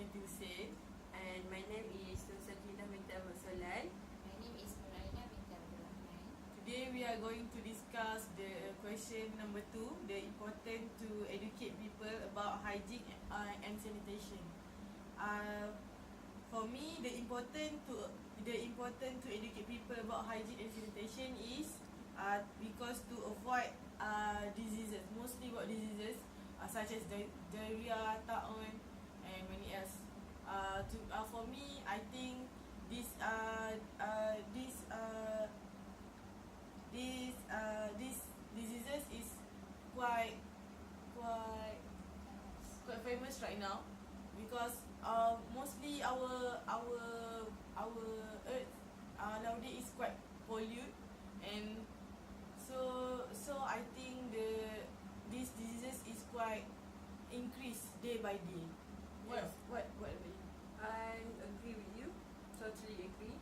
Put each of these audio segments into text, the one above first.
Ayanti Hussein, and my name is Tun Sakinah binti Ahmad Solan. My name is Muraina binti Abdul Rahman. Today we are going to discuss the question number 2, the important to educate people about hygiene and sanitation. For me, the important to educate people about hygiene and sanitation is because to avoid diseases, mostly about diseases such as diarrhea, taun, and many else. For me, I think these diseases is quite famous right now, because mostly our earth nowadays is quite polluted, and so I think these diseases is quite increased day by day. Yes. What about you? I agree with you, totally agree.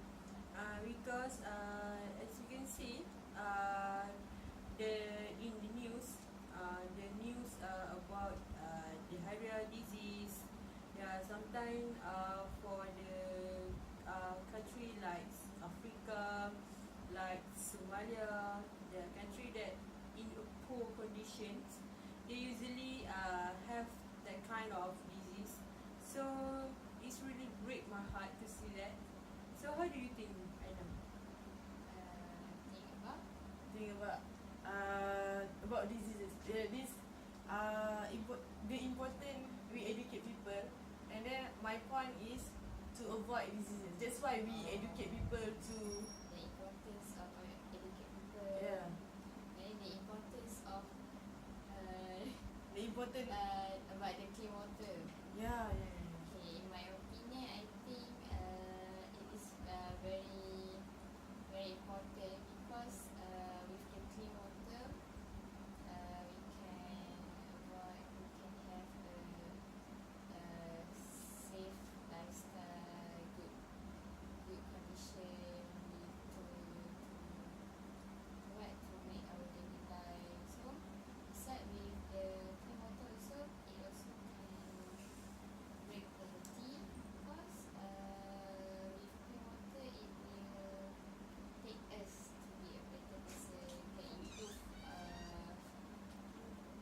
Because as you can see, in the news about diarrhea disease. Yeah, sometimes for the country like Africa, like Somalia, the country that in a poor conditions, they usually have that kind of disease. So it's really break my heart to see that. So how do you think, Aina? Think about diseases. The important we educate people, and then my point is to avoid diseases. That's why we educate people to The importance of educate people. yeah And the importance of the important about the clean water. yeah. Okay, in my opinion, I think it is very, very important because with the clean water, we can have a safe lifestyle, good condition, to make our daily life. So, aside with the clean water also, it also can break poverty because with clean water it will take us to be a better person, can improve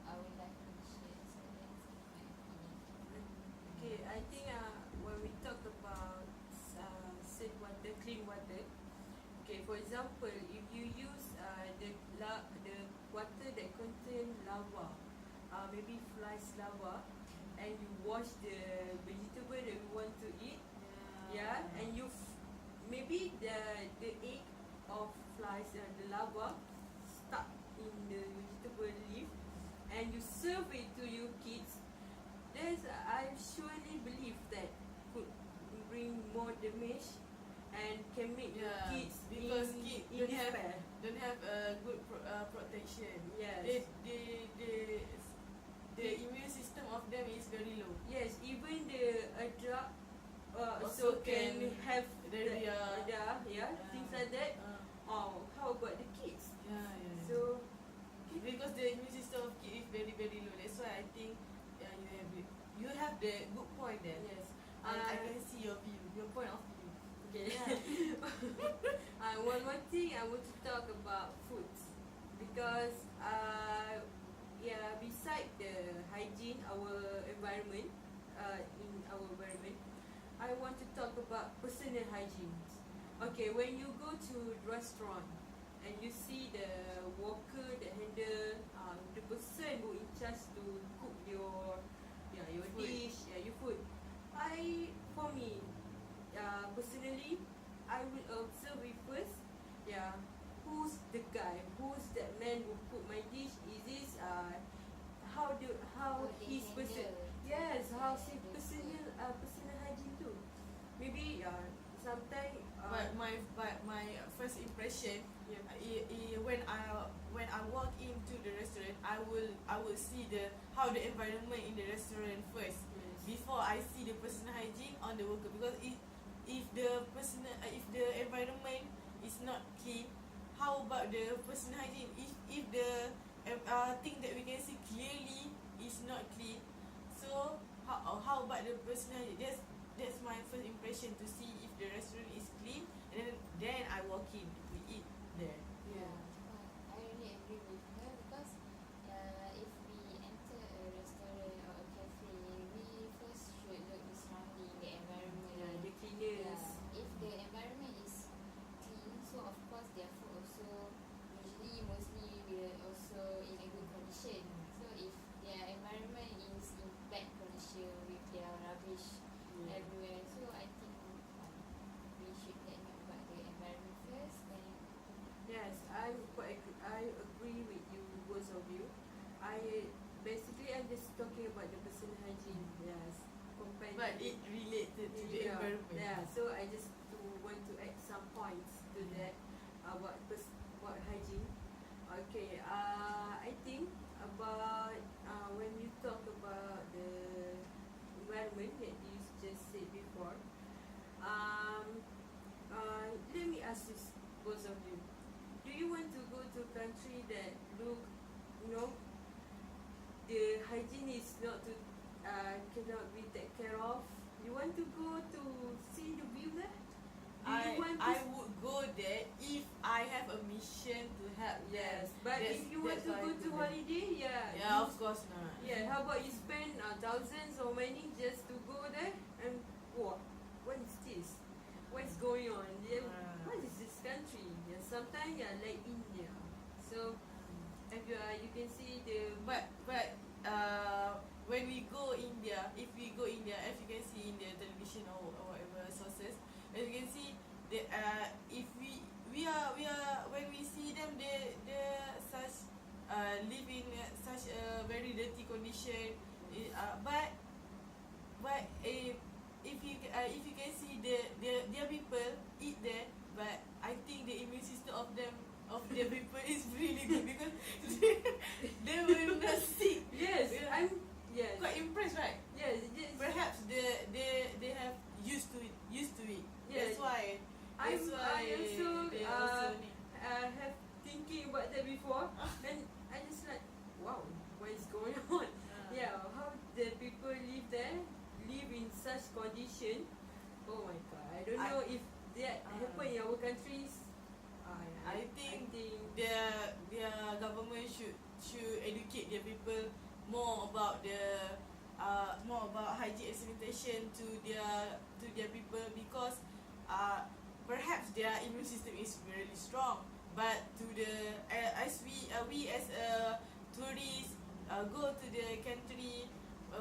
our life condition. So that's my opinion. Okay, I think when we talk about safe water, clean water, okay, for example, if you use the water that contain lava, maybe flies lava, and you wash the vegetable that we want to eat, yeah, and maybe the egg of flies, the lava stuck in the vegetable leaf, and you serve it to your kids. I surely believe that could bring more damage and can make your kids because in kids despair. don't have a good protection. Yes. The immune system of them is very low. Yes, even the adult Also also can can have diarrhea. things like that. How about the kids? So So because the immune system of kids is very very low, that's why I think you have the good point there. yes, I can see your point of view. okay. One more thing I want to talk about foods, because beside the hygiene, our environment, in our environment, I want to talk about personal hygiene. Okay, when you go to restaurant and you see the worker that handle the person who in charge to cook your Food. dish, your food. For me, personally, I will observe it first. Yeah, who's the guy? Who's that man who cook my dish? Is this how they his person? handle. Yes, how his Handle personal hygiene too. Maybe sometimes. But my first impression, Yeah. when I walk into the restaurant, I will see how the environment in the restaurant first, Yes. before I see the personal hygiene on the worker. Because if the environment is not clean, how about the personal hygiene? If the thing that we can see clearly is not clean, so how about the personal hygiene? inspection to see if the restaurant is clean, and then I walk in to eat there. Yeah. I really agree with her because if we enter a restaurant or a cafe, we first should look the surrounding, the environment. Yeah, the cleaners. If the environment is clean, so of course their food also mostly will also in a good condition. So if their environment is in bad condition with their rubbish Yeah. everywhere, so I think we should get note about the environment first. Then Yes, I agree with you, both of you. I'm just talking about the personal hygiene. Yes, compared But to it related to the yeah, environment. yeah. So I just want to add some points to that about hygiene. Okay. I think about when you talk about the environment that you just said before. Let me ask you, both of you. Do you want to go to a country that look, the hygiene is not to cannot be taken care of? You want to go to see the view there? Do you want to I would go there if I have a mission to help them. Yes, but That's- if you want that's to why go I to there. holiday, Yeah, of course not. Yeah, how about you spend thousands or money just to go there and what is this? What's going on? Yeah, what is this country? Yeah, sometimes like India. So if you can see the But when we go India, if we go India, as you can see in the television or whatever sources, as you can see, if we are when we see them, they such live in such a very dirty condition. But if you can see their people eat there, but I think the immune system of their people is really good because they will not sick. yes, I'm yes Quite impressed, right? yes Perhaps they have used to it. Yeah. That's why. I also they also need. have thinking about that before, and I just like, wow, what is going on? Yeah, how the people live there, live in such condition. Oh my god, I don't know if that happen in our countries. I think their government should educate their people more about hygiene and sanitation to their people, because perhaps their immune system is really strong, but to the as we as a tourist go to the country,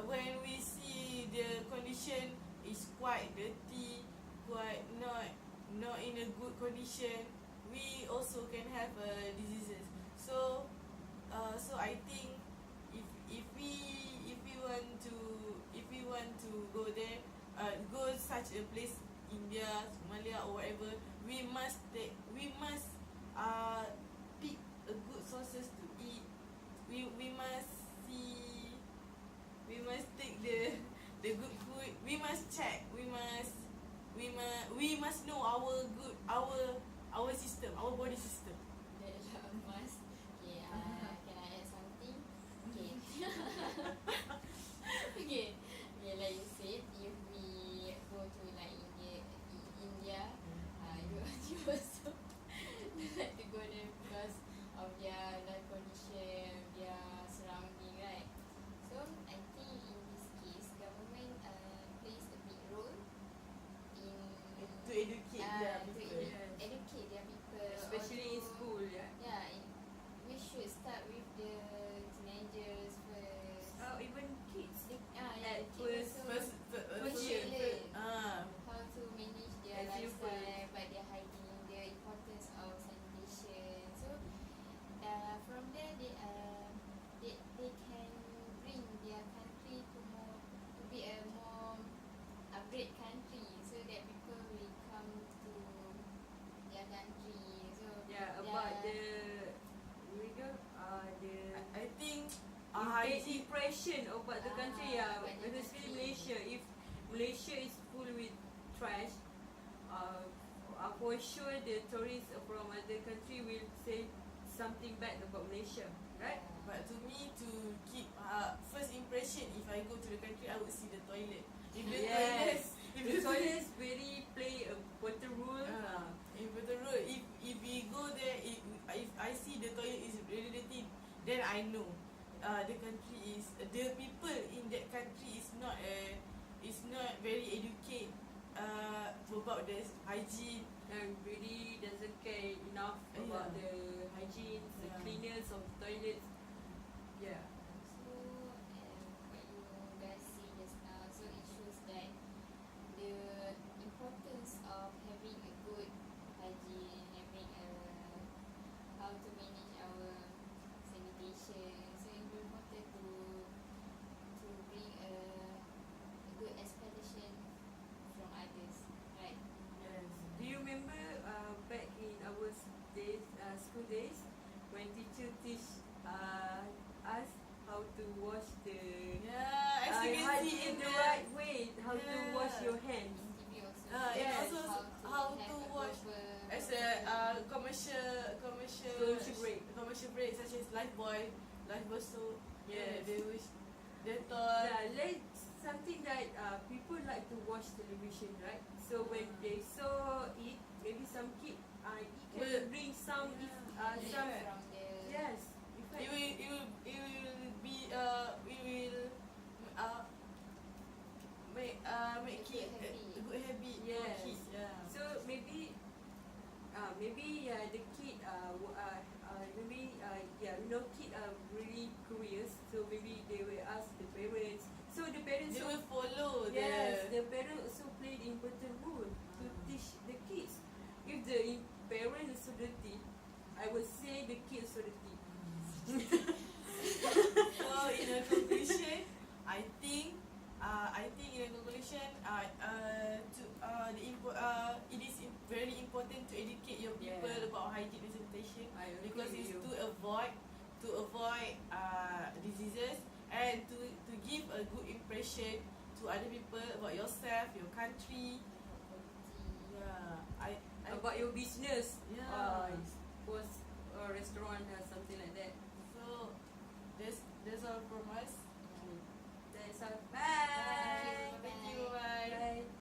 when we see the condition is quite dirty, quite not in a good condition, we also can have diseases. So I think if we want to go there, go such a place, India, Somalia or whatever, we must pick a good sources to eat. We must take the good food. We must check. We must know our system, our body system. that a must. Okay, can I add something? Okay. okay, like you said, if we go to like India, you also like to go there because of their life condition, their surrounding, right? So I think in this case, government plays a big role in To educate their to people. educate their people, especially in also- school, yeah. Yeah, we should start with the teenagers first. Oh, even kids. Yeah, At kids first- also First year. year. how to manage their As you lifestyle, but their hygiene, the importance of sanitation. So from there they can bring their country to be a more upgrade country, so that people will come to their country. So Yeah, about the I think hygiene impression about the country, yeah, about the especially country. Malaysia. If Malaysia is full with trash, for sure the tourists from other country will say something bad about Malaysia, right? But to me, to keep first impression, if I go to the country, I would see the toilet. If the Yes, toilet, the toilet is very I know, the country is the people in that country is not very educated about the hygiene. And really doesn't care enough about Yeah. the hygiene, the Yeah. cleanliness of the toilets. Yeah. So, what you guys say just now, so it shows that the importance of having a good hygiene, having how to manage our sanitation. So it's very important to bring a good expectation from others, right? Yes. Do you remember back in our days, school days, when teacher teach us how to wash the Yeah, as you can hygiene see in the right way, how to Yeah. wash your hands. In TV also. And Yes. also how to have a wash proper as a commercial break such as Lifebuoy soap. Yes. They wish Dettol. Yeah, like something that people like to watch television, right? So when they saw it, maybe some kid it can Will- bring some Yeah. some Yeah. from the yes. It will be we will make A good it habit. a good habit Yes. for kids. Yeah. So maybe the kid maybe kid are really curious. So maybe they will ask the parents. So the parents They also, will follow yes, the the parents also play the important role to teach the kids. If the parent is so dirty, I would say the kids so dirty. So in a conclusion, I think in a conclusion, it is very important to educate your people Yeah. about hygiene and sanitation I agree because with it's you. to avoid diseases and to give a good impression to other people about yourself, your country. Yeah, I About your business. Yeah. Was a restaurant or something like that. So that's all from us. That's all. Bye.